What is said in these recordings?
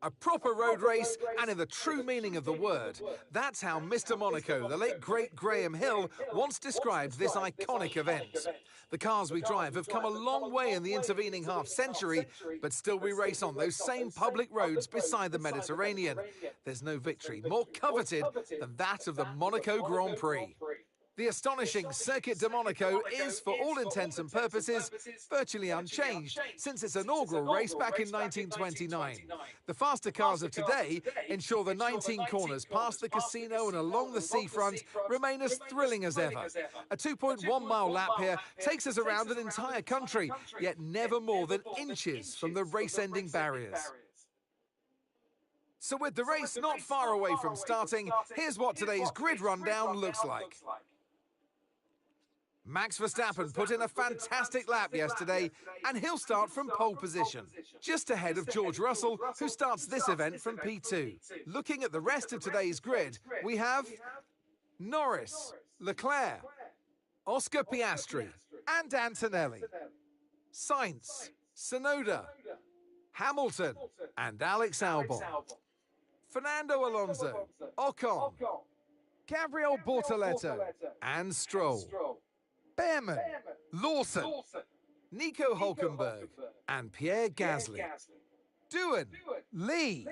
A proper road race, and in the true meaning of the word. That's how Mr. Monaco, the late great Graham Hill, once described this iconic event. The cars we drive have come a long way in the intervening half-century, but still we race on those same public roads beside the Mediterranean. There's no victory more coveted than that of the Monaco Grand Prix. The astonishing Circuit de Monaco is, for all intents and purposes, virtually unchanged since its inaugural race back in 1929. The faster cars of today ensure the 19 corners past the casino and along the seafront remain as thrilling as ever. A 2.1-mile lap here takes us around an entire country, yet never more than inches from the race-ending barriers. So with the race not far away from starting, here's what today's grid rundown looks like. Max Verstappen put in a fantastic lap yesterday, and he'll start from pole position, just ahead of George Russell, who starts this event from P2. Looking at the rest of today's grid, we have Norris, Leclerc, Oscar Piastri, and Antonelli, Sainz, Tsunoda, Hamilton, and Alex Albon, Fernando Alonso, Ocon, Gabriel Bortoleto, and Stroll, Behrman, Lawson, Nico Hülkenberg, and Pierre Gasly, Doohan, Lee,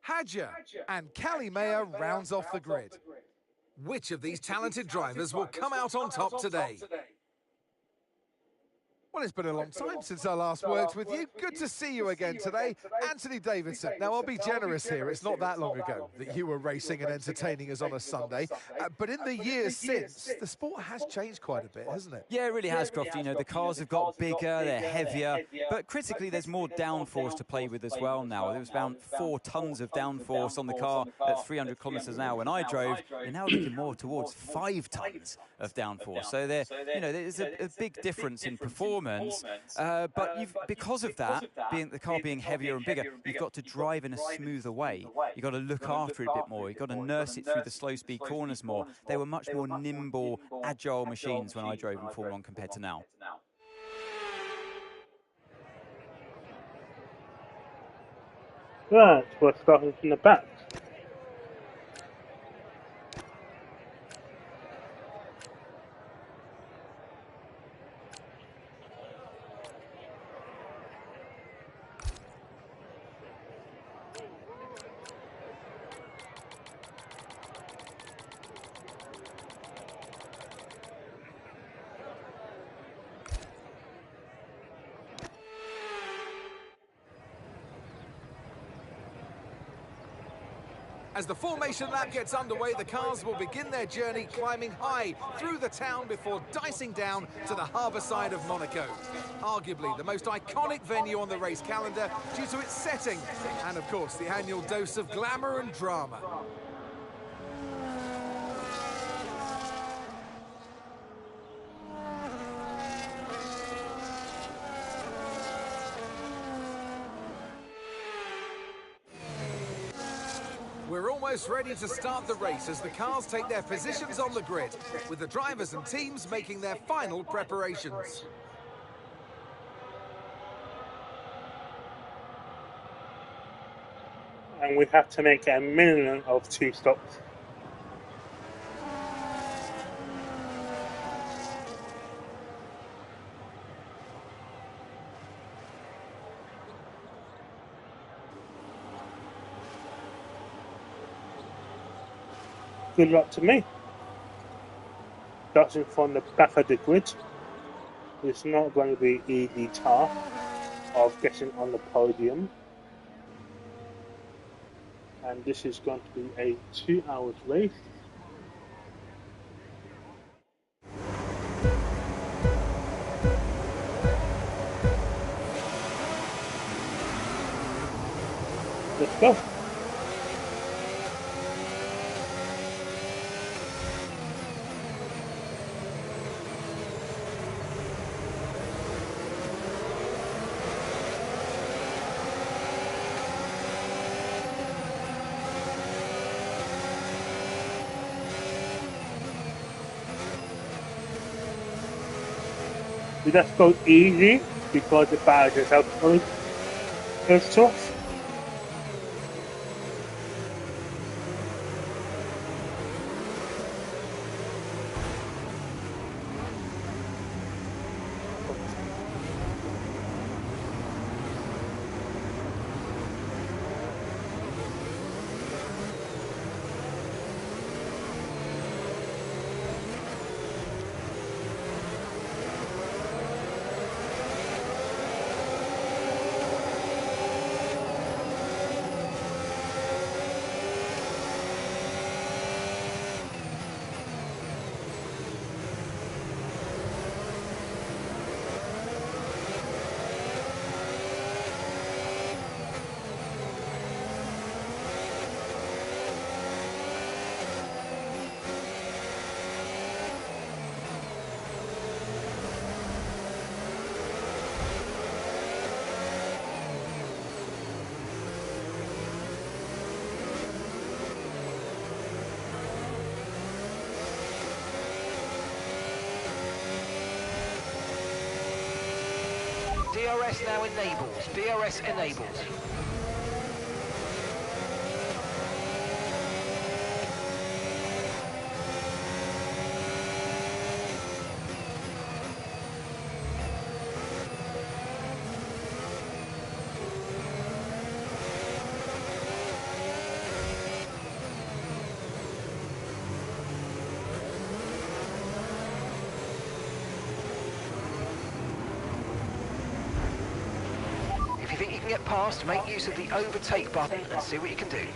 Hadjar, and Cali Meyer rounds off the grid. Which of these talented drivers will come out on top today? Well, it's been a long time since I last worked with you. Good to see you again today. Anthony Davidson. Now, I'll be generous here. It's not that long ago that you were racing and entertaining us on a Sunday. But in the years since, the sport has changed quite a bit, hasn't it? Yeah, it really has, Crofty. You know, the cars have got bigger, they're heavier, but critically, there's more downforce to play with as well now. There was about 4 tons of downforce on the car at 300 kilometers an hour when I drove. You're now looking more towards 5 tons of downforce. So there's a big difference in performance. But because of that, the car being heavier and bigger, you've got to drive in a smoother way. You've got to look after it a bit more. You've got to nurse it through the slow-speed corners more. They were much more nimble, agile machines when I drove in Formula 1 compared to now. Right, we're starting from the back. As the formation lap gets underway, the cars will begin their journey climbing high through the town before dicing down to the harbour side of Monaco. Arguably the most iconic venue on the race calendar due to its setting and, of course, the annual dose of glamour and drama. We're almost ready to start the race as the cars take their positions on the grid, with the drivers and teams making their final preparations. And we have to make a minimum of 2 stops. Good luck to me. Starting from the back of the grid, it's not going to be an easy task of getting on the podium. And this is going to be a 2 hours race. Let's go. We just go easy because the barriers are close to us. DRS now enabled. DRS enabled. If you think you can get past, make use of the overtake button and see what you can do.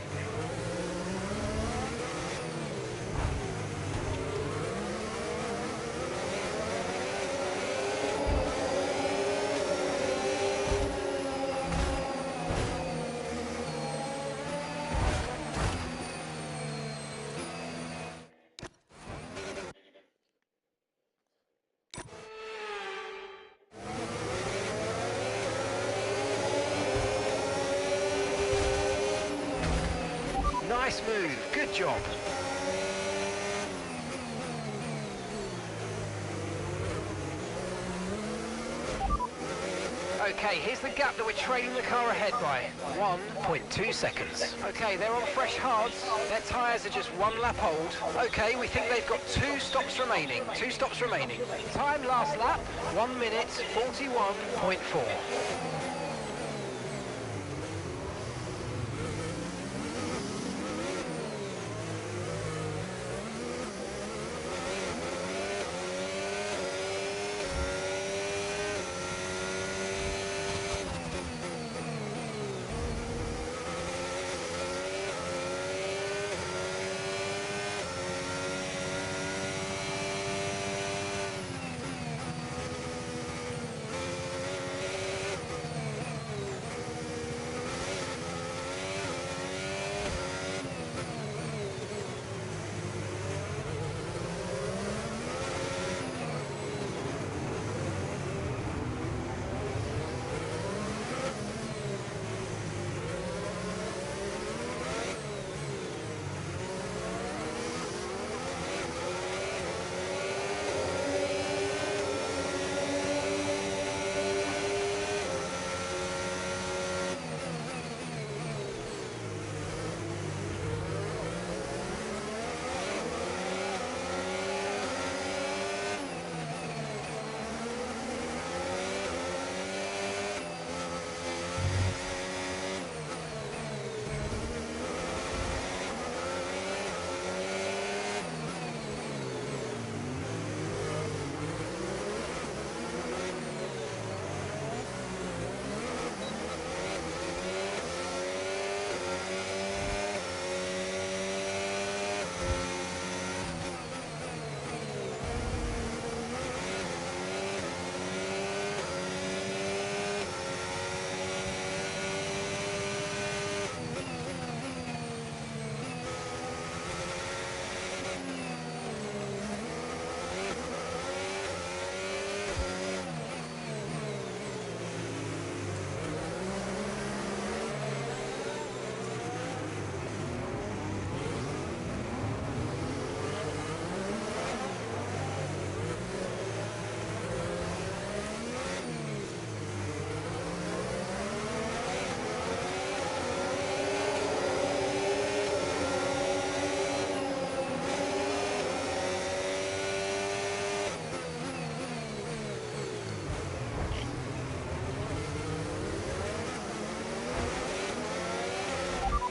Nice move, good job. Okay, here's the gap that we're trailing the car ahead by. 1.2 seconds. Okay, they're on fresh hards. Their tyres are just one lap old. Okay, we think they've got 2 stops remaining. 2 stops remaining. Time last lap, 1 minute 41.4.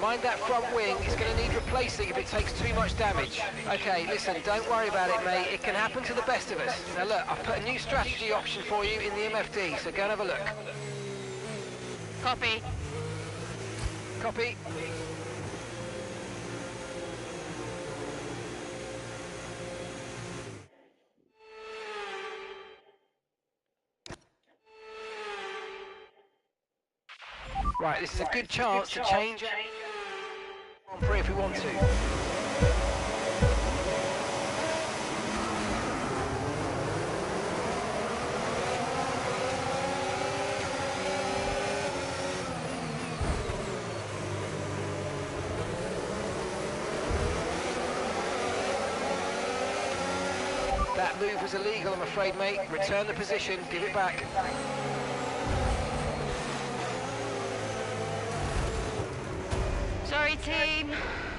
Mind that front wing, it's going to need replacing if it takes too much damage. Okay, listen, don't worry about it, mate. It can happen to the best of us. Now look, I've put a new strategy option for you in the MFD, so go and have a look. Copy. Copy. Right, this is a good chance to change on free if we want to. That move was illegal, I'm afraid, mate. Return the position, give it back. team.